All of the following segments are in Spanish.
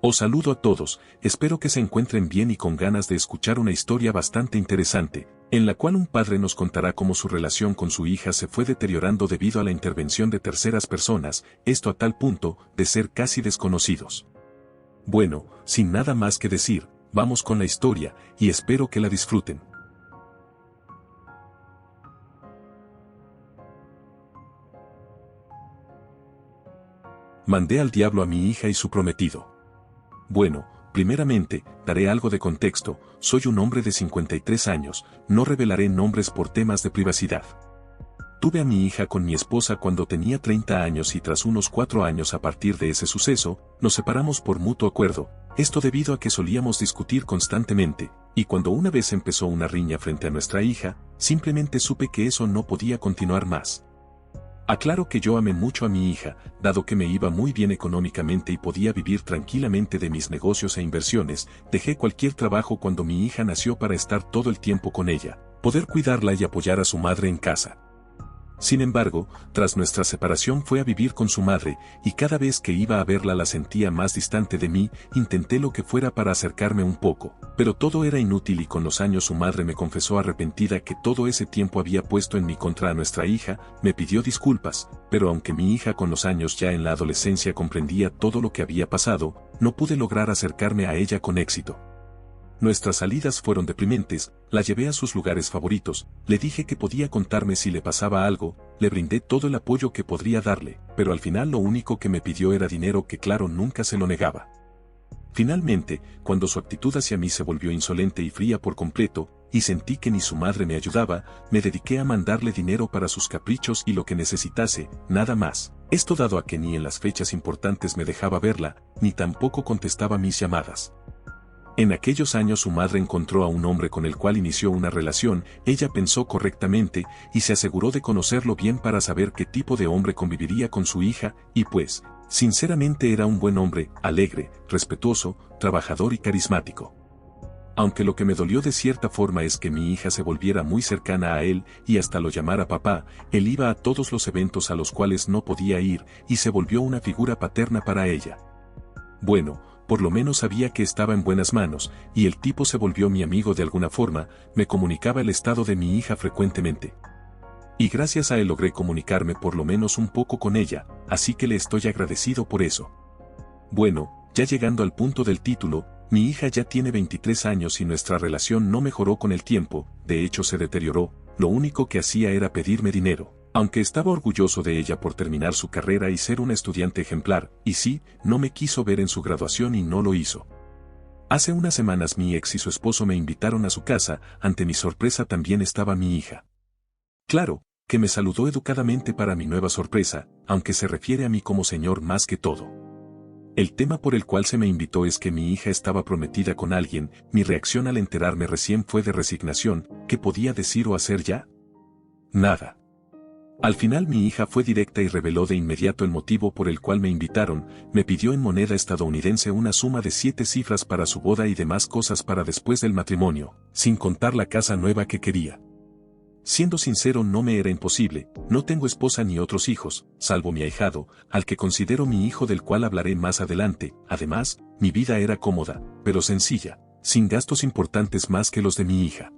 Os saludo a todos, espero que se encuentren bien y con ganas de escuchar una historia bastante interesante, en la cual un padre nos contará cómo su relación con su hija se fue deteriorando debido a la intervención de terceras personas, esto a tal punto de ser casi desconocidos. Bueno, sin nada más que decir, vamos con la historia, y espero que la disfruten. Mandé al diablo a mi hija y su prometido. Bueno, primeramente, daré algo de contexto, soy un hombre de 53 años, no revelaré nombres por temas de privacidad. Tuve a mi hija con mi esposa cuando tenía 30 años y tras unos 4 años a partir de ese suceso, nos separamos por mutuo acuerdo, esto debido a que solíamos discutir constantemente, y cuando una vez empezó una riña frente a nuestra hija, simplemente supe que eso no podía continuar más. Aclaro que yo amé mucho a mi hija, dado que me iba muy bien económicamente y podía vivir tranquilamente de mis negocios e inversiones, dejé cualquier trabajo cuando mi hija nació para estar todo el tiempo con ella, poder cuidarla y apoyar a su madre en casa. Sin embargo, tras nuestra separación fue a vivir con su madre, y cada vez que iba a verla la sentía más distante de mí, intenté lo que fuera para acercarme un poco, pero todo era inútil y con los años su madre me confesó arrepentida que todo ese tiempo había puesto en mi contra a nuestra hija, me pidió disculpas, pero aunque mi hija con los años ya en la adolescencia comprendía todo lo que había pasado, no pude lograr acercarme a ella con éxito. Nuestras salidas fueron deprimentes, la llevé a sus lugares favoritos, le dije que podía contarme si le pasaba algo, le brindé todo el apoyo que podría darle, pero al final lo único que me pidió era dinero que claro nunca se lo negaba. Finalmente, cuando su actitud hacia mí se volvió insolente y fría por completo, y sentí que ni su madre me ayudaba, me dediqué a mandarle dinero para sus caprichos y lo que necesitase, nada más. Esto dado a que ni en las fechas importantes me dejaba verla, ni tampoco contestaba mis llamadas. En aquellos años su madre encontró a un hombre con el cual inició una relación, ella pensó correctamente, y se aseguró de conocerlo bien para saber qué tipo de hombre conviviría con su hija, y pues, sinceramente era un buen hombre, alegre, respetuoso, trabajador y carismático. Aunque lo que me dolió de cierta forma es que mi hija se volviera muy cercana a él, y hasta lo llamara papá, él iba a todos los eventos a los cuales no podía ir, y se volvió una figura paterna para ella. Bueno, por lo menos sabía que estaba en buenas manos, y el tipo se volvió mi amigo de alguna forma, me comunicaba el estado de mi hija frecuentemente. Y gracias a él logré comunicarme por lo menos un poco con ella, así que le estoy agradecido por eso. Bueno, ya llegando al punto del título, mi hija ya tiene 23 años y nuestra relación no mejoró con el tiempo, de hecho se deterioró, lo único que hacía era pedirme dinero. Aunque estaba orgulloso de ella por terminar su carrera y ser una estudiante ejemplar, y sí, no me quiso ver en su graduación y no lo hizo. Hace unas semanas mi ex y su esposo me invitaron a su casa, ante mi sorpresa también estaba mi hija. Claro, que me saludó educadamente para mi nueva sorpresa, aunque se refiere a mí como señor más que todo. El tema por el cual se me invitó es que mi hija estaba prometida con alguien, mi reacción al enterarme recién fue de resignación, ¿qué podía decir o hacer ya? Nada. Al final mi hija fue directa y reveló de inmediato el motivo por el cual me invitaron, me pidió en moneda estadounidense una suma de 7 cifras para su boda y demás cosas para después del matrimonio, sin contar la casa nueva que quería. Siendo sincero no me era imposible, no tengo esposa ni otros hijos, salvo mi ahijado, al que considero mi hijo del cual hablaré más adelante, además, mi vida era cómoda, pero sencilla, sin gastos importantes más que los de mi hija.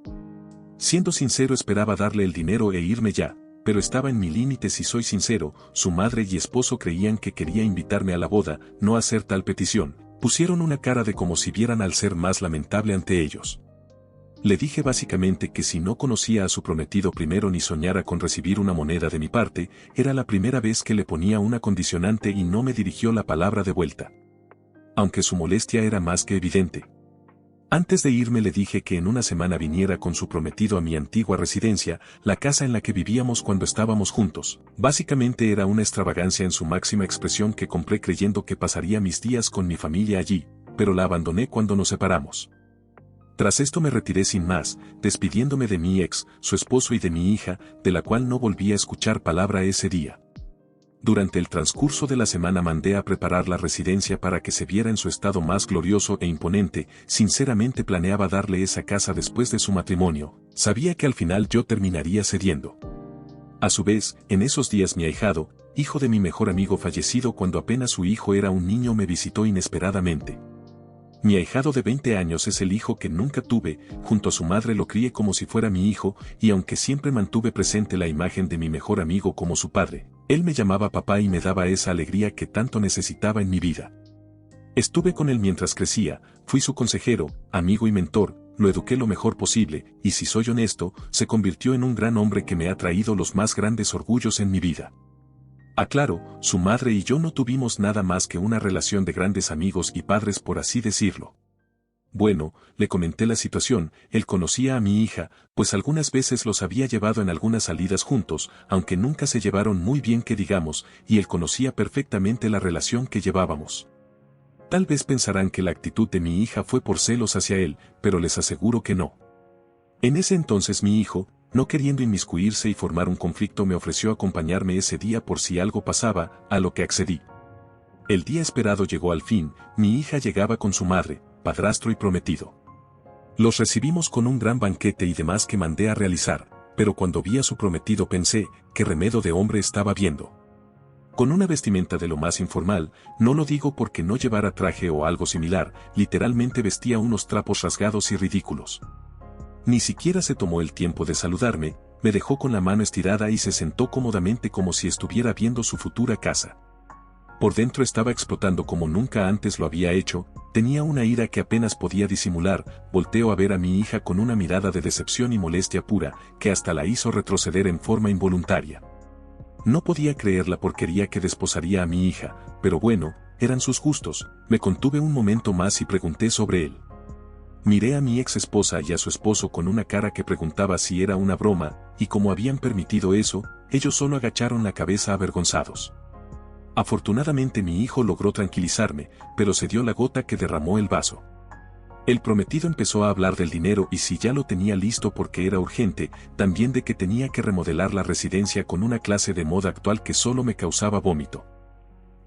Siendo sincero esperaba darle el dinero e irme ya. Pero estaba en mi límite si soy sincero, su madre y esposo creían que quería invitarme a la boda, no hacer tal petición, pusieron una cara de como si vieran al ser más lamentable ante ellos. Le dije básicamente que si no conocía a su prometido primero ni soñara con recibir una moneda de mi parte, era la primera vez que le ponía una condicionante y no me dirigió la palabra de vuelta. Aunque su molestia era más que evidente. Antes de irme le dije que en una semana viniera con su prometido a mi antigua residencia, la casa en la que vivíamos cuando estábamos juntos. Básicamente era una extravagancia en su máxima expresión que compré creyendo que pasaría mis días con mi familia allí, pero la abandoné cuando nos separamos. Tras esto me retiré sin más, despidiéndome de mi ex, su esposo y de mi hija, de la cual no volví a escuchar palabra ese día. Durante el transcurso de la semana mandé a preparar la residencia para que se viera en su estado más glorioso e imponente, sinceramente planeaba darle esa casa después de su matrimonio, sabía que al final yo terminaría cediendo. A su vez, en esos días mi ahijado, hijo de mi mejor amigo fallecido cuando apenas su hijo era un niño me visitó inesperadamente. Mi ahijado de 20 años es el hijo que nunca tuve, junto a su madre lo crié como si fuera mi hijo, y aunque siempre mantuve presente la imagen de mi mejor amigo como su padre, él me llamaba papá y me daba esa alegría que tanto necesitaba en mi vida. Estuve con él mientras crecía, fui su consejero, amigo y mentor, lo eduqué lo mejor posible, y si soy honesto, se convirtió en un gran hombre que me ha traído los más grandes orgullos en mi vida. Aclaro, su madre y yo no tuvimos nada más que una relación de grandes amigos y padres por así decirlo. Bueno, le comenté la situación, él conocía a mi hija, pues algunas veces los había llevado en algunas salidas juntos, aunque nunca se llevaron muy bien que digamos, y él conocía perfectamente la relación que llevábamos. Tal vez pensarán que la actitud de mi hija fue por celos hacia él, pero les aseguro que no. En ese entonces mi hijo, no queriendo inmiscuirse y formar un conflicto, me ofreció acompañarme ese día por si algo pasaba, a lo que accedí. El día esperado llegó al fin, mi hija llegaba con su madre, padrastro y prometido. Los recibimos con un gran banquete y demás que mandé a realizar, pero cuando vi a su prometido pensé, qué remedo de hombre estaba viendo. Con una vestimenta de lo más informal, no lo digo porque no llevara traje o algo similar, literalmente vestía unos trapos rasgados y ridículos. Ni siquiera se tomó el tiempo de saludarme, me dejó con la mano estirada y se sentó cómodamente como si estuviera viendo su futura casa. Por dentro estaba explotando como nunca antes lo había hecho, tenía una ira que apenas podía disimular, volteo a ver a mi hija con una mirada de decepción y molestia pura, que hasta la hizo retroceder en forma involuntaria. No podía creer la porquería que desposaría a mi hija, pero bueno, eran sus gustos, me contuve un momento más y pregunté sobre él. Miré a mi ex esposa y a su esposo con una cara que preguntaba si era una broma, y como habían permitido eso, ellos solo agacharon la cabeza avergonzados. Afortunadamente mi hijo logró tranquilizarme, pero se dio la gota que derramó el vaso. El prometido empezó a hablar del dinero y si ya lo tenía listo porque era urgente, también de que tenía que remodelar la residencia con una clase de moda actual que solo me causaba vómito.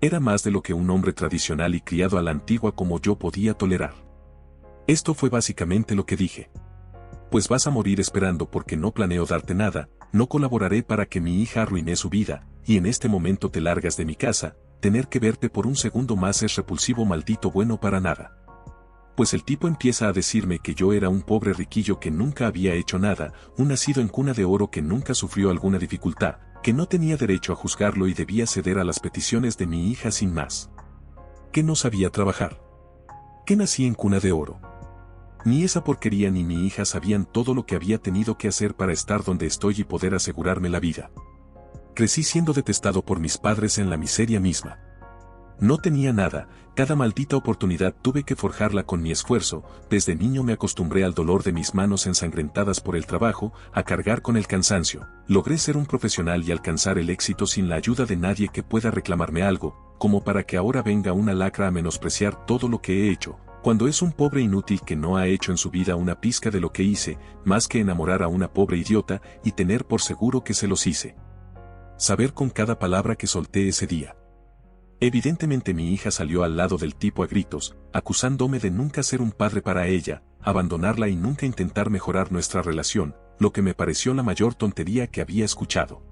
Era más de lo que un hombre tradicional y criado a la antigua como yo podía tolerar. Esto fue básicamente lo que dije. Pues vas a morir esperando porque no planeo darte nada, no colaboraré para que mi hija arruine su vida, y en este momento te largas de mi casa, tener que verte por un segundo más es repulsivo, maldito bueno para nada. Pues el tipo empieza a decirme que yo era un pobre riquillo que nunca había hecho nada, un nacido en cuna de oro que nunca sufrió alguna dificultad, que no tenía derecho a juzgarlo y debía ceder a las peticiones de mi hija sin más. Que no sabía trabajar. Que nací en cuna de oro. Ni esa porquería ni mi hija sabían todo lo que había tenido que hacer para estar donde estoy y poder asegurarme la vida. Crecí siendo detestado por mis padres en la miseria misma. No tenía nada, cada maldita oportunidad tuve que forjarla con mi esfuerzo, desde niño me acostumbré al dolor de mis manos ensangrentadas por el trabajo, a cargar con el cansancio, logré ser un profesional y alcanzar el éxito sin la ayuda de nadie que pueda reclamarme algo, como para que ahora venga una lacra a menospreciar todo lo que he hecho, cuando es un pobre inútil que no ha hecho en su vida una pizca de lo que hice, más que enamorar a una pobre idiota y tener por seguro que se los hice. Saber con cada palabra que solté ese día. Evidentemente mi hija salió al lado del tipo a gritos, acusándome de nunca ser un padre para ella, abandonarla y nunca intentar mejorar nuestra relación, lo que me pareció la mayor tontería que había escuchado.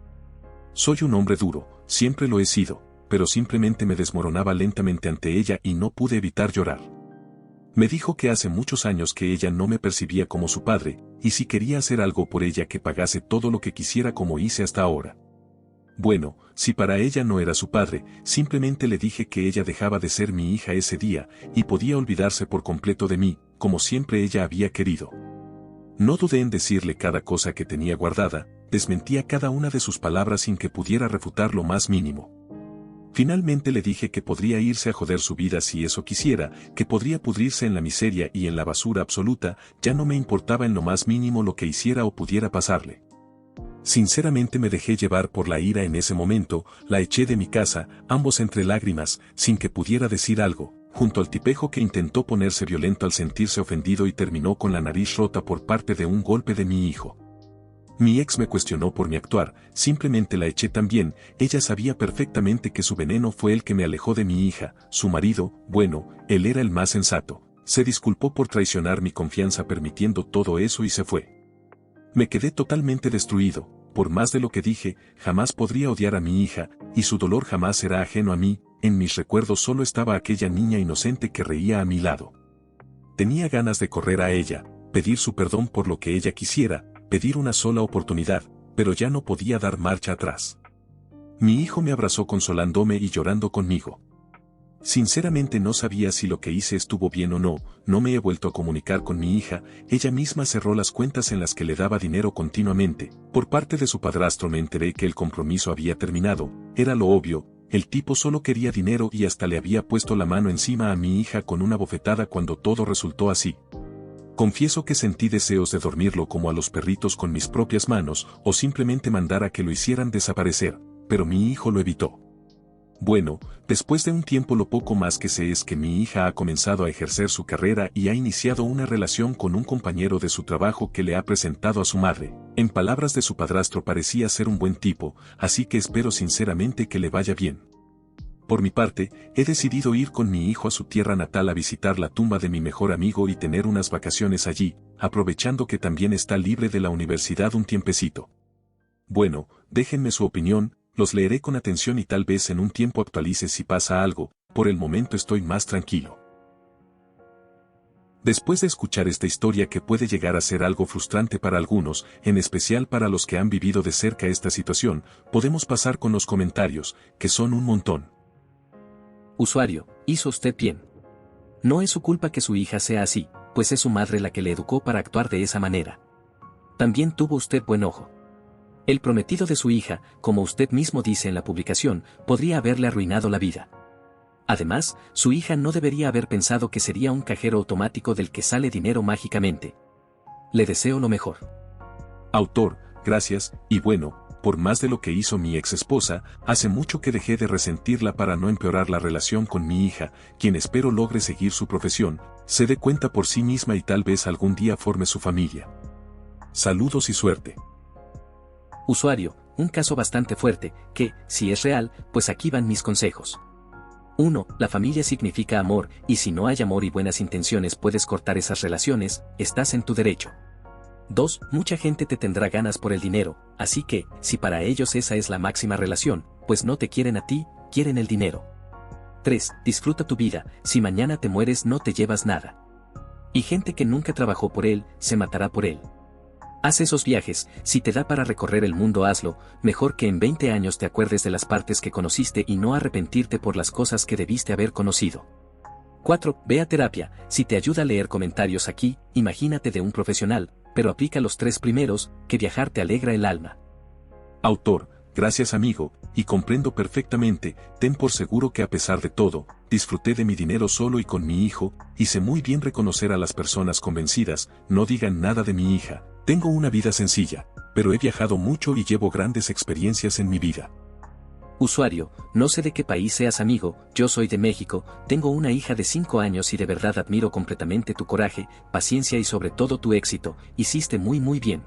Soy un hombre duro, siempre lo he sido, pero simplemente me desmoronaba lentamente ante ella y no pude evitar llorar. Me dijo que hace muchos años que ella no me percibía como su padre, y si quería hacer algo por ella que pagase todo lo que quisiera como hice hasta ahora. Bueno, si para ella no era su padre, simplemente le dije que ella dejaba de ser mi hija ese día, y podía olvidarse por completo de mí, como siempre ella había querido. No dudé en decirle cada cosa que tenía guardada, desmentía cada una de sus palabras sin que pudiera refutar lo más mínimo. Finalmente le dije que podría irse a joder su vida si eso quisiera, que podría pudrirse en la miseria y en la basura absoluta, ya no me importaba en lo más mínimo lo que hiciera o pudiera pasarle. Sinceramente me dejé llevar por la ira en ese momento, la eché de mi casa, ambos entre lágrimas, sin que pudiera decir algo, junto al tipejo que intentó ponerse violento al sentirse ofendido y terminó con la nariz rota por parte de un golpe de mi hijo. Mi ex me cuestionó por mi actuar, simplemente la eché también, ella sabía perfectamente que su veneno fue el que me alejó de mi hija, su marido, bueno, él era el más sensato, se disculpó por traicionar mi confianza permitiendo todo eso y se fue. Me quedé totalmente destruido, por más de lo que dije, jamás podría odiar a mi hija, y su dolor jamás será ajeno a mí, en mis recuerdos solo estaba aquella niña inocente que reía a mi lado. Tenía ganas de correr a ella, pedir su perdón por lo que ella quisiera, pedir una sola oportunidad, pero ya no podía dar marcha atrás. Mi hijo me abrazó consolándome y llorando conmigo. Sinceramente no sabía si lo que hice estuvo bien o no, no me he vuelto a comunicar con mi hija, ella misma cerró las cuentas en las que le daba dinero continuamente, por parte de su padrastro me enteré que el compromiso había terminado, era lo obvio, el tipo solo quería dinero y hasta le había puesto la mano encima a mi hija con una bofetada cuando todo resultó así. Confieso que sentí deseos de dormirlo como a los perritos con mis propias manos o simplemente mandar a que lo hicieran desaparecer, pero mi hijo lo evitó. Bueno, después de un tiempo lo poco más que sé es que mi hija ha comenzado a ejercer su carrera y ha iniciado una relación con un compañero de su trabajo que le ha presentado a su madre. En palabras de su padrastro parecía ser un buen tipo, así que espero sinceramente que le vaya bien. Por mi parte, he decidido ir con mi hijo a su tierra natal a visitar la tumba de mi mejor amigo y tener unas vacaciones allí, aprovechando que también está libre de la universidad un tiempecito. Bueno, déjenme su opinión. Los leeré con atención y tal vez en un tiempo actualice si pasa algo, por el momento estoy más tranquilo. Después de escuchar esta historia que puede llegar a ser algo frustrante para algunos, en especial para los que han vivido de cerca esta situación, podemos pasar con los comentarios, que son un montón. Usuario, hizo usted bien. No es su culpa que su hija sea así, pues es su madre la que le educó para actuar de esa manera. También tuvo usted buen ojo. El prometido de su hija, como usted mismo dice en la publicación, podría haberle arruinado la vida. Además, su hija no debería haber pensado que sería un cajero automático del que sale dinero mágicamente. Le deseo lo mejor. Autor, gracias, y bueno, por más de lo que hizo mi ex esposa, hace mucho que dejé de resentirla para no empeorar la relación con mi hija, quien espero logre seguir su profesión, se dé cuenta por sí misma y tal vez algún día forme su familia. Saludos y suerte. Usuario, un caso bastante fuerte, que, si es real, pues aquí van mis consejos. 1. La familia significa amor, y si no hay amor y buenas intenciones puedes cortar esas relaciones, estás en tu derecho. 2. Mucha gente te tendrá ganas por el dinero, así que, si para ellos esa es la máxima relación, pues no te quieren a ti, quieren el dinero. 3. Disfruta tu vida, si mañana te mueres no te llevas nada. Y gente que nunca trabajó por él, se matará por él. Haz esos viajes, si te da para recorrer el mundo hazlo, mejor que en 20 años te acuerdes de las partes que conociste y no arrepentirte por las cosas que debiste haber conocido. 4. Ve a terapia, si te ayuda a leer comentarios aquí, imagínate de un profesional, pero aplica los 3 primeros, que viajar te alegra el alma. Autor, gracias amigo, y comprendo perfectamente, ten por seguro que a pesar de todo, disfruté de mi dinero solo y con mi hijo, y sé muy bien reconocer a las personas convencidas, no digan nada de mi hija. Tengo una vida sencilla, pero he viajado mucho y llevo grandes experiencias en mi vida. Usuario, no sé de qué país seas amigo, yo soy de México, tengo una hija de 5 años y de verdad admiro completamente tu coraje, paciencia y sobre todo tu éxito, hiciste muy bien.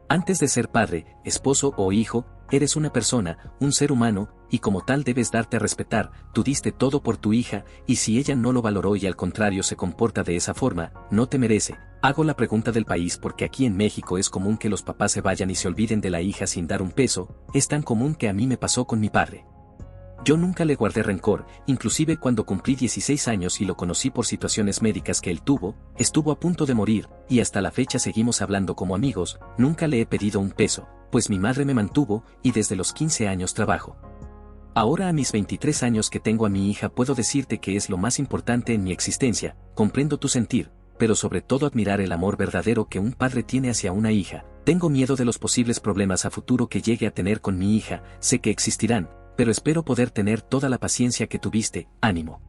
Antes de ser padre, esposo o hijo, eres una persona, un ser humano, y como tal debes darte a respetar, tú diste todo por tu hija, y si ella no lo valoró y al contrario se comporta de esa forma, no te merece. Hago la pregunta del país porque aquí en México es común que los papás se vayan y se olviden de la hija sin dar un peso, es tan común que a mí me pasó con mi padre. Yo nunca le guardé rencor, inclusive cuando cumplí 16 años y lo conocí por situaciones médicas que él tuvo, estuvo a punto de morir, y hasta la fecha seguimos hablando como amigos, nunca le he pedido un peso, pues mi madre me mantuvo, y desde los 15 años trabajo. Ahora a mis 23 años que tengo a mi hija puedo decirte que es lo más importante en mi existencia, comprendo tu sentir, pero sobre todo admirar el amor verdadero que un padre tiene hacia una hija. Tengo miedo de los posibles problemas a futuro que llegue a tener con mi hija, sé que existirán, pero espero poder tener toda la paciencia que tuviste, ánimo.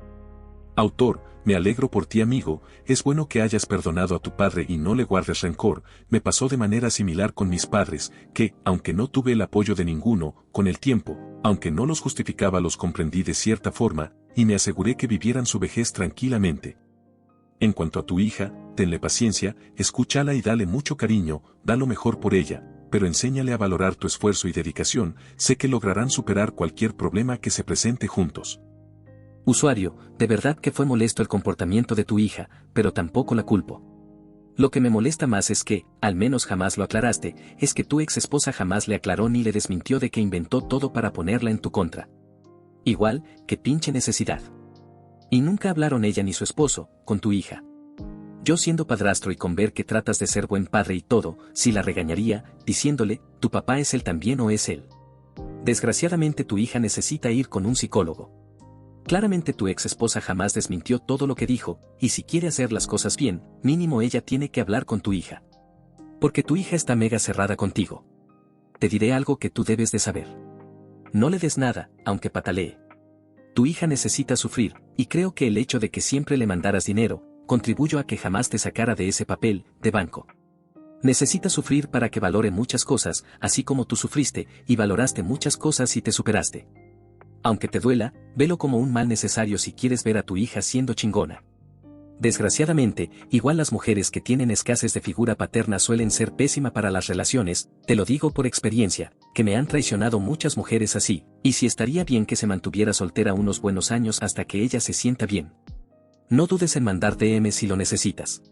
Autor, me alegro por ti amigo, es bueno que hayas perdonado a tu padre y no le guardes rencor, me pasó de manera similar con mis padres, que, aunque no tuve el apoyo de ninguno, con el tiempo, aunque no los justificaba los comprendí de cierta forma, y me aseguré que vivieran su vejez tranquilamente. En cuanto a tu hija, tenle paciencia, escúchala y dale mucho cariño, da lo mejor por ella, pero enséñale a valorar tu esfuerzo y dedicación, sé que lograrán superar cualquier problema que se presente juntos. Usuario, de verdad que fue molesto el comportamiento de tu hija, pero tampoco la culpo. Lo que me molesta más es que, al menos jamás lo aclaraste, es que tu ex esposa jamás le aclaró ni le desmintió de que inventó todo para ponerla en tu contra. Igual, que pinche necesidad. Y nunca hablaron ella ni su esposo, con tu hija. Yo siendo padrastro y con ver que tratas de ser buen padre y todo, sí la regañaría, diciéndole, ¿tu papá es él también o es él? Desgraciadamente tu hija necesita ir con un psicólogo. Claramente tu ex esposa jamás desmintió todo lo que dijo, y si quiere hacer las cosas bien, mínimo ella tiene que hablar con tu hija. Porque tu hija está mega cerrada contigo. Te diré algo que tú debes de saber. No le des nada, aunque patalee. Tu hija necesita sufrir, y creo que el hecho de que siempre le mandaras dinero, contribuyó a que jamás te sacara de ese papel de banco. Necesita sufrir para que valore muchas cosas, así como tú sufriste, y valoraste muchas cosas y te superaste. Aunque te duela, velo como un mal necesario si quieres ver a tu hija siendo chingona. Desgraciadamente, igual las mujeres que tienen escasez de figura paterna suelen ser pésima para las relaciones, te lo digo por experiencia, que me han traicionado muchas mujeres así, y si estaría bien que se mantuviera soltera unos buenos años hasta que ella se sienta bien. No dudes en mandar DM si lo necesitas.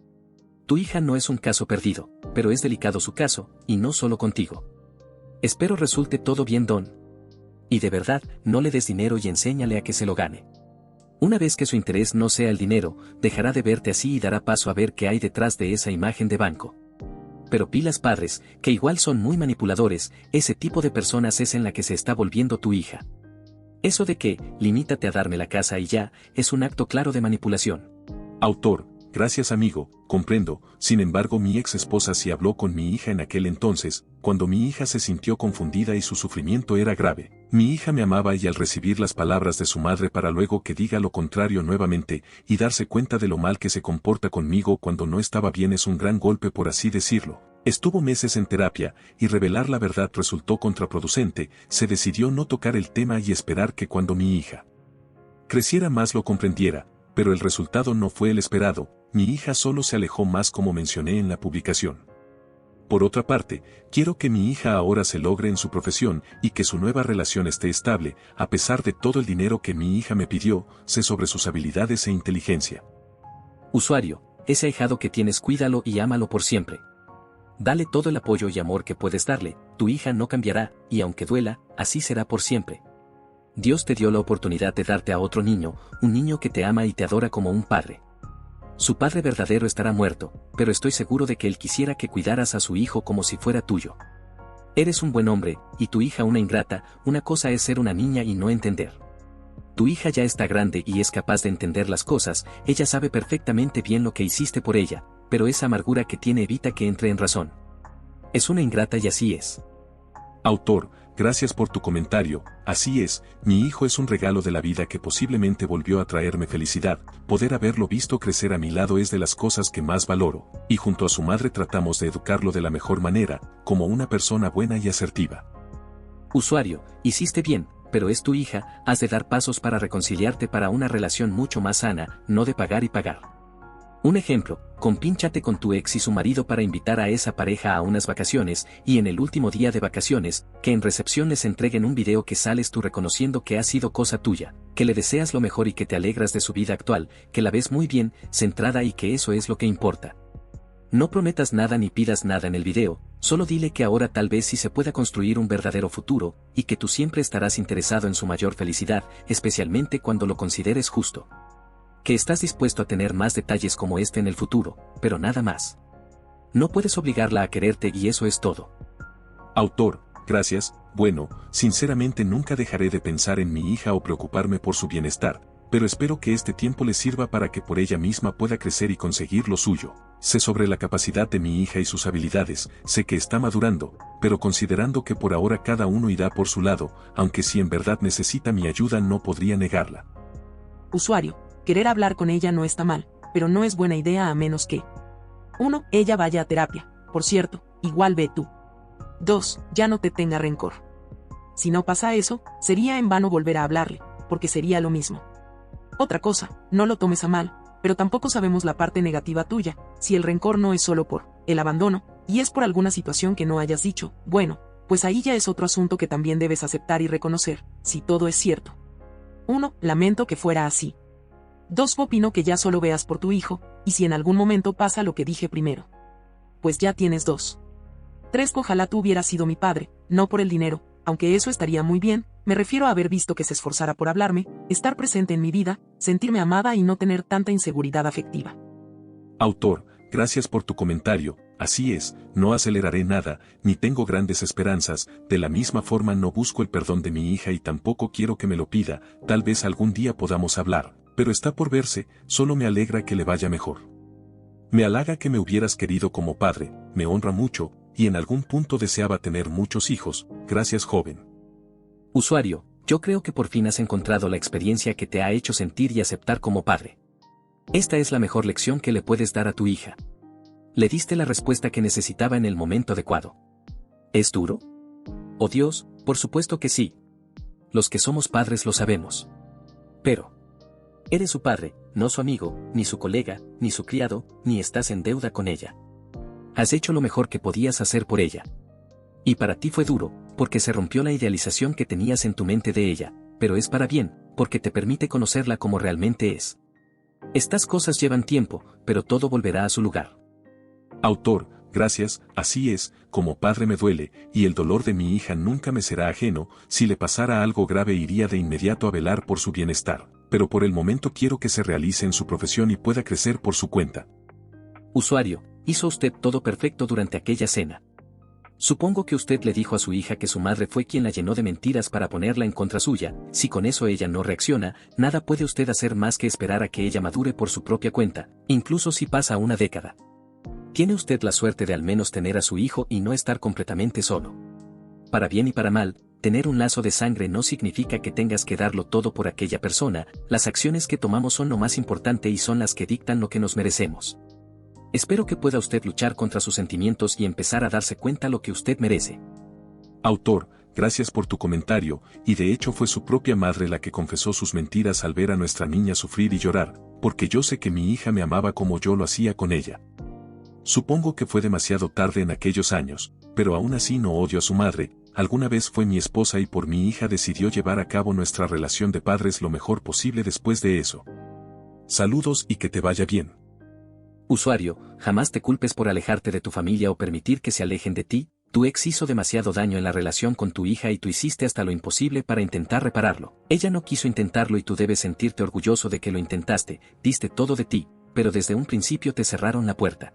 Tu hija no es un caso perdido, pero es delicado su caso, y no solo contigo. Espero resulte todo bien, Don. Y de verdad, no le des dinero y enséñale a que se lo gane. Una vez que su interés no sea el dinero, dejará de verte así y dará paso a ver qué hay detrás de esa imagen de banco. Pero pilas padres, que igual son muy manipuladores, ese tipo de personas es en la que se está volviendo tu hija. Eso de que, limítate a darme la casa y ya, es un acto claro de manipulación. Autor, gracias amigo, comprendo, sin embargo mi ex esposa sí habló con mi hija en aquel entonces, cuando mi hija se sintió confundida y su sufrimiento era grave. Mi hija me amaba y al recibir las palabras de su madre para luego que diga lo contrario nuevamente, y darse cuenta de lo mal que se comporta conmigo cuando no estaba bien es un gran golpe por así decirlo. Estuvo meses en terapia, y revelar la verdad resultó contraproducente, se decidió no tocar el tema y esperar que cuando mi hija creciera más lo comprendiera, pero el resultado no fue el esperado, mi hija solo se alejó más como mencioné en la publicación. Por otra parte, quiero que mi hija ahora se logre en su profesión y que su nueva relación esté estable, a pesar de todo el dinero que mi hija me pidió, sé sobre sus habilidades e inteligencia. Usuario, ese ahijado que tienes cuídalo y ámalo por siempre. Dale todo el apoyo y amor que puedes darle, tu hija no cambiará, y aunque duela, así será por siempre. Dios te dio la oportunidad de darte a otro niño, un niño que te ama y te adora como un padre. Su padre verdadero estará muerto, pero estoy seguro de que él quisiera que cuidaras a su hijo como si fuera tuyo. Eres un buen hombre, y tu hija una ingrata, una cosa es ser una niña y no entender. Tu hija ya está grande y es capaz de entender las cosas, ella sabe perfectamente bien lo que hiciste por ella, pero esa amargura que tiene evita que entre en razón. Es una ingrata y así es. Autor, gracias por tu comentario, así es, mi hijo es un regalo de la vida que posiblemente volvió a traerme felicidad, poder haberlo visto crecer a mi lado es de las cosas que más valoro, y junto a su madre tratamos de educarlo de la mejor manera, como una persona buena y asertiva. Usuario, hiciste bien, pero es tu hija, has de dar pasos para reconciliarte para una relación mucho más sana, no de pagar y pagar. Un ejemplo, compínchate con tu ex y su marido para invitar a esa pareja a unas vacaciones, y en el último día de vacaciones, que en recepción les entreguen un video que sales tú reconociendo que ha sido cosa tuya, que le deseas lo mejor y que te alegras de su vida actual, que la ves muy bien, centrada y que eso es lo que importa. No prometas nada ni pidas nada en el video, solo dile que ahora tal vez sí se pueda construir un verdadero futuro, y que tú siempre estarás interesado en su mayor felicidad, especialmente cuando lo consideres justo. Que estás dispuesto a tener más detalles como este en el futuro, pero nada más. No puedes obligarla a quererte y eso es todo. Autor, gracias, bueno, sinceramente nunca dejaré de pensar en mi hija o preocuparme por su bienestar, pero espero que este tiempo le sirva para que por ella misma pueda crecer y conseguir lo suyo. Sé sobre la capacidad de mi hija y sus habilidades, sé que está madurando, pero considerando que por ahora cada uno irá por su lado, aunque si en verdad necesita mi ayuda no podría negarla. Usuario, querer hablar con ella no está mal, pero no es buena idea a menos que 1. Ella vaya a terapia, por cierto, igual ve tú. 2. Ya no te tenga rencor. Si no pasa eso, sería en vano volver a hablarle, porque sería lo mismo. Otra cosa, no lo tomes a mal, pero tampoco sabemos la parte negativa tuya, si el rencor no es solo por el abandono, y es por alguna situación que no hayas dicho, bueno, pues ahí ya es otro asunto que también debes aceptar y reconocer, si todo es cierto. 1. Lamento que fuera así. 2. Opino que ya solo veas por tu hijo, y si en algún momento pasa lo que dije primero. Pues ya tienes 2. 3. Ojalá tú hubieras sido mi padre, no por el dinero, aunque eso estaría muy bien, me refiero a haber visto que se esforzara por hablarme, estar presente en mi vida, sentirme amada y no tener tanta inseguridad afectiva. Autor, gracias por tu comentario. Así es, no aceleraré nada, ni tengo grandes esperanzas, de la misma forma no busco el perdón de mi hija y tampoco quiero que me lo pida, tal vez algún día podamos hablar, pero está por verse, solo me alegra que le vaya mejor. Me halaga que me hubieras querido como padre, me honra mucho, y en algún punto deseaba tener muchos hijos, gracias joven. Usuario, yo creo que por fin has encontrado la experiencia que te ha hecho sentir y aceptar como padre. Esta es la mejor lección que le puedes dar a tu hija. Le diste la respuesta que necesitaba en el momento adecuado. ¿Es duro? Oh Dios, por supuesto que sí. Los que somos padres lo sabemos. Pero eres su padre, no su amigo, ni su colega, ni su criado, ni estás en deuda con ella. Has hecho lo mejor que podías hacer por ella. Y para ti fue duro, porque se rompió la idealización que tenías en tu mente de ella, pero es para bien, porque te permite conocerla como realmente es. Estas cosas llevan tiempo, pero todo volverá a su lugar. Autor, gracias, así es, como padre me duele, y el dolor de mi hija nunca me será ajeno, si le pasara algo grave iría de inmediato a velar por su bienestar, pero por el momento quiero que se realice en su profesión y pueda crecer por su cuenta. Usuario, hizo usted todo perfecto durante aquella cena. Supongo que usted le dijo a su hija que su madre fue quien la llenó de mentiras para ponerla en contra suya, si con eso ella no reacciona, nada puede usted hacer más que esperar a que ella madure por su propia cuenta, incluso si pasa una década. Tiene usted la suerte de al menos tener a su hijo y no estar completamente solo. Para bien y para mal, tener un lazo de sangre no significa que tengas que darlo todo por aquella persona, las acciones que tomamos son lo más importante y son las que dictan lo que nos merecemos. Espero que pueda usted luchar contra sus sentimientos y empezar a darse cuenta lo que usted merece. Autor, gracias por tu comentario, y de hecho fue su propia madre la que confesó sus mentiras al ver a nuestra niña sufrir y llorar, porque yo sé que mi hija me amaba como yo lo hacía con ella. Supongo que fue demasiado tarde en aquellos años, pero aún así no odio a su madre, alguna vez fue mi esposa y por mi hija decidió llevar a cabo nuestra relación de padres lo mejor posible después de eso. Saludos y que te vaya bien. Usuario, jamás te culpes por alejarte de tu familia o permitir que se alejen de ti, tu ex hizo demasiado daño en la relación con tu hija y tú hiciste hasta lo imposible para intentar repararlo. Ella no quiso intentarlo y tú debes sentirte orgulloso de que lo intentaste, diste todo de ti, pero desde un principio te cerraron la puerta.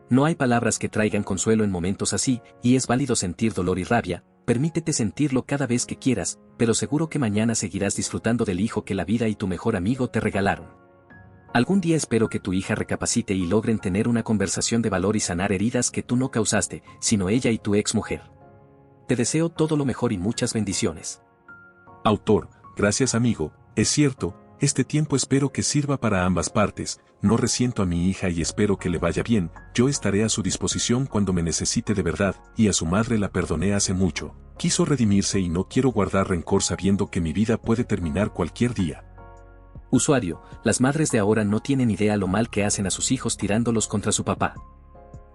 No hay palabras que traigan consuelo en momentos así, y es válido sentir dolor y rabia, permítete sentirlo cada vez que quieras, pero seguro que mañana seguirás disfrutando del hijo que la vida y tu mejor amigo te regalaron. Algún día espero que tu hija recapacite y logren tener una conversación de valor y sanar heridas que tú no causaste, sino ella y tu ex mujer. Te deseo todo lo mejor y muchas bendiciones. Autor, gracias amigo, es cierto, este tiempo espero que sirva para ambas partes, no resiento a mi hija y espero que le vaya bien, yo estaré a su disposición cuando me necesite de verdad, y a su madre la perdoné hace mucho, quiso redimirse y no quiero guardar rencor sabiendo que mi vida puede terminar cualquier día. Usuario, las madres de ahora no tienen idea lo mal que hacen a sus hijos tirándolos contra su papá.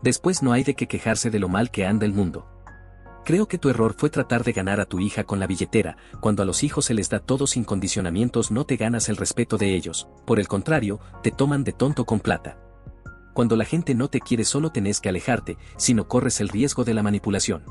Después no hay de qué quejarse de lo mal que anda el mundo. Creo que tu error fue tratar de ganar a tu hija con la billetera, cuando a los hijos se les da todo sin condicionamientos no te ganas el respeto de ellos, por el contrario, te toman de tonto con plata. Cuando la gente no te quiere solo tenés que alejarte, sino corres el riesgo de la manipulación.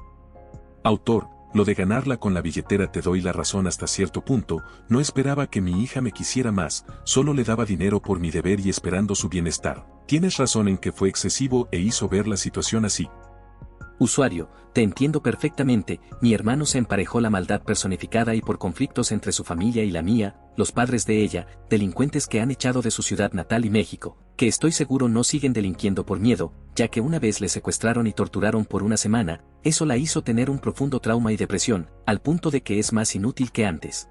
Autor, lo de ganarla con la billetera te doy la razón hasta cierto punto, no esperaba que mi hija me quisiera más, solo le daba dinero por mi deber y esperando su bienestar. Tienes razón en que fue excesivo e hizo ver la situación así. Usuario, te entiendo perfectamente, mi hermano se emparejó la maldad personificada y por conflictos entre su familia y la mía, los padres de ella, delincuentes que han echado de su ciudad natal y México, que estoy seguro no siguen delinquiendo por miedo, ya que una vez le secuestraron y torturaron por una semana, eso la hizo tener un profundo trauma y depresión, al punto de que es más inútil que antes.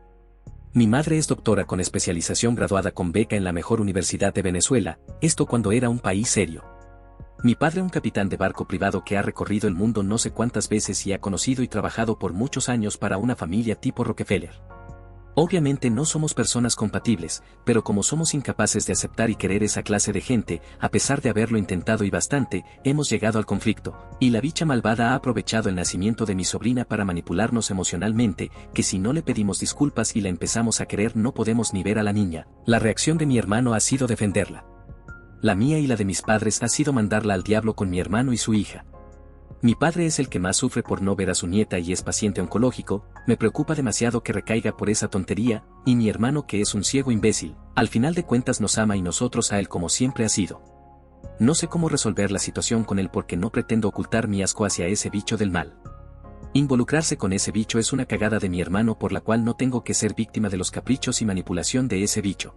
Mi madre es doctora con especialización graduada con beca en la mejor universidad de Venezuela, esto cuando era un país serio. Mi padre un capitán de barco privado que ha recorrido el mundo no sé cuántas veces y ha conocido y trabajado por muchos años para una familia tipo Rockefeller. Obviamente no somos personas compatibles, pero como somos incapaces de aceptar y querer esa clase de gente, a pesar de haberlo intentado y bastante, hemos llegado al conflicto, y la bicha malvada ha aprovechado el nacimiento de mi sobrina para manipularnos emocionalmente, que si no le pedimos disculpas y la empezamos a querer no podemos ni ver a la niña. La reacción de mi hermano ha sido defenderla. La mía y la de mis padres ha sido mandarla al diablo con mi hermano y su hija. Mi padre es el que más sufre por no ver a su nieta y es paciente oncológico, me preocupa demasiado que recaiga por esa tontería, y mi hermano que es un ciego imbécil, al final de cuentas nos ama y nosotros a él como siempre ha sido. No sé cómo resolver la situación con él porque no pretendo ocultar mi asco hacia ese bicho del mal. Involucrarse con ese bicho es una cagada de mi hermano por la cual no tengo que ser víctima de los caprichos y manipulación de ese bicho.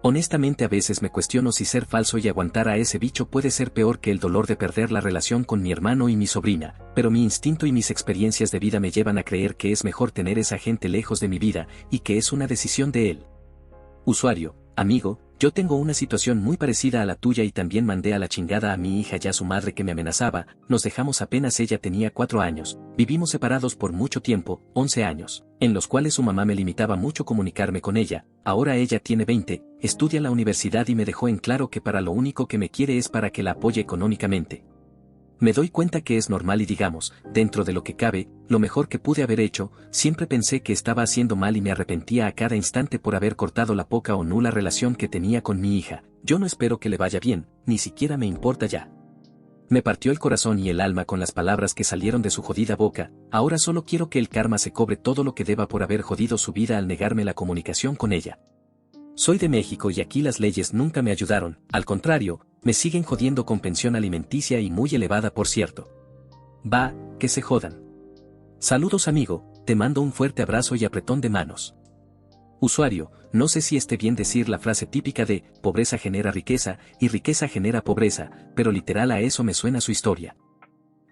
Honestamente a veces me cuestiono si ser falso y aguantar a ese bicho puede ser peor que el dolor de perder la relación con mi hermano y mi sobrina, pero mi instinto y mis experiencias de vida me llevan a creer que es mejor tener esa gente lejos de mi vida, y que es una decisión de él. Usuario: amigo, yo tengo una situación muy parecida a la tuya y también mandé a la chingada a mi hija y a su madre que me amenazaba. Nos dejamos apenas ella tenía 4 años, vivimos separados por mucho tiempo, 11 años, en los cuales su mamá me limitaba mucho comunicarme con ella. Ahora ella tiene 20, estudia en la universidad y me dejó en claro que para lo único que me quiere es para que la apoye económicamente. Me doy cuenta que es normal y digamos, dentro de lo que cabe, lo mejor que pude haber hecho. Siempre pensé que estaba haciendo mal y me arrepentía a cada instante por haber cortado la poca o nula relación que tenía con mi hija. Yo no espero que le vaya bien, ni siquiera me importa ya. Me partió el corazón y el alma con las palabras que salieron de su jodida boca. Ahora solo quiero que el karma se cobre todo lo que deba por haber jodido su vida al negarme la comunicación con ella. Soy de México y aquí las leyes nunca me ayudaron, al contrario, me siguen jodiendo con pensión alimenticia y muy elevada por cierto. Va, que se jodan. Saludos amigo, te mando un fuerte abrazo y apretón de manos. Usuario: no sé si esté bien decir la frase típica de pobreza genera riqueza y riqueza genera pobreza, pero literal a eso me suena su historia.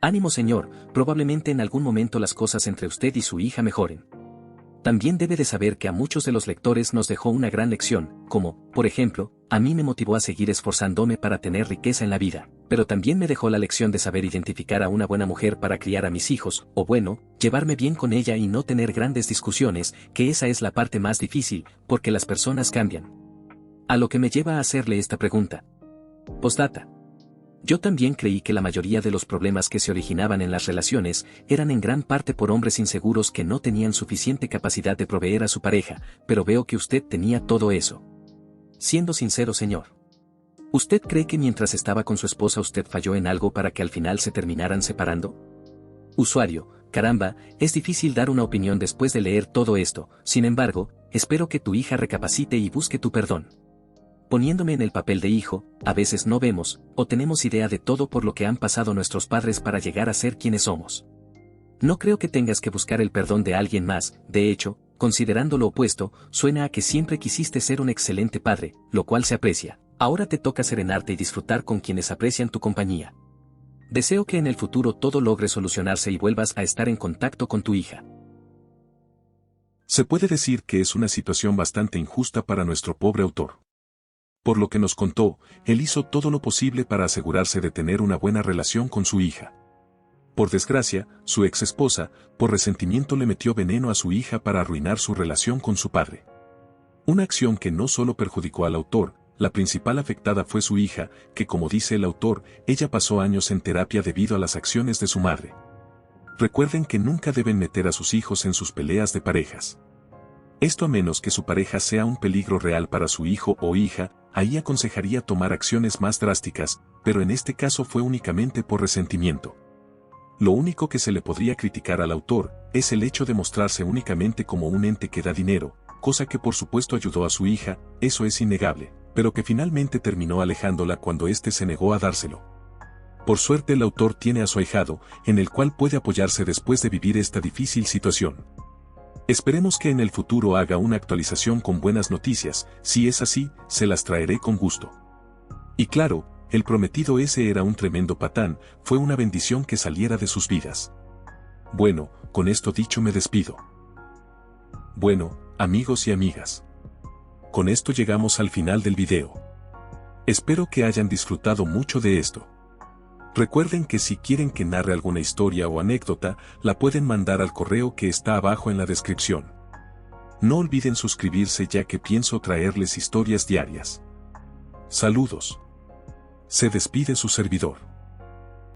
Ánimo señor, probablemente en algún momento las cosas entre usted y su hija mejoren. También debe de saber que a muchos de los lectores nos dejó una gran lección, como, por ejemplo, a mí me motivó a seguir esforzándome para tener riqueza en la vida, pero también me dejó la lección de saber identificar a una buena mujer para criar a mis hijos, o bueno, llevarme bien con ella y no tener grandes discusiones, que esa es la parte más difícil, porque las personas cambian. A lo que me lleva a hacerle esta pregunta. Postdata. Yo también creí que la mayoría de los problemas que se originaban en las relaciones eran en gran parte por hombres inseguros que no tenían suficiente capacidad de proveer a su pareja, pero veo que usted tenía todo eso. Siendo sincero señor, ¿usted cree que mientras estaba con su esposa usted falló en algo para que al final se terminaran separando? Usuario: caramba, es difícil dar una opinión después de leer todo esto, sin embargo, espero que tu hija recapacite y busque tu perdón. Poniéndome en el papel de hijo, a veces no vemos, o tenemos idea de todo por lo que han pasado nuestros padres para llegar a ser quienes somos. No creo que tengas que buscar el perdón de alguien más, de hecho, considerando lo opuesto, suena a que siempre quisiste ser un excelente padre, lo cual se aprecia. Ahora te toca serenarte y disfrutar con quienes aprecian tu compañía. Deseo que en el futuro todo logre solucionarse y vuelvas a estar en contacto con tu hija. Se puede decir que es una situación bastante injusta para nuestro pobre autor. Por lo que nos contó, él hizo todo lo posible para asegurarse de tener una buena relación con su hija. Por desgracia, su ex esposa, por resentimiento le metió veneno a su hija para arruinar su relación con su padre. Una acción que no solo perjudicó al autor, la principal afectada fue su hija, que como dice el autor, ella pasó años en terapia debido a las acciones de su madre. Recuerden que nunca deben meter a sus hijos en sus peleas de parejas. Esto a menos que su pareja sea un peligro real para su hijo o hija, ahí aconsejaría tomar acciones más drásticas, pero en este caso fue únicamente por resentimiento. Lo único que se le podría criticar al autor es el hecho de mostrarse únicamente como un ente que da dinero, cosa que por supuesto ayudó a su hija, eso es innegable, pero que finalmente terminó alejándola cuando éste se negó a dárselo. Por suerte el autor tiene a su ahijado, en el cual puede apoyarse después de vivir esta difícil situación. Esperemos que en el futuro haga una actualización con buenas noticias, si es así, se las traeré con gusto. Y claro, el prometido ese era un tremendo patán, fue una bendición que saliera de sus vidas. Bueno, con esto dicho me despido. Bueno, amigos y amigas. Con esto llegamos al final del video. Espero que hayan disfrutado mucho de esto. Recuerden que si quieren que narre alguna historia o anécdota, la pueden mandar al correo que está abajo en la descripción. No olviden suscribirse ya que pienso traerles historias diarias. Saludos. Se despide su servidor.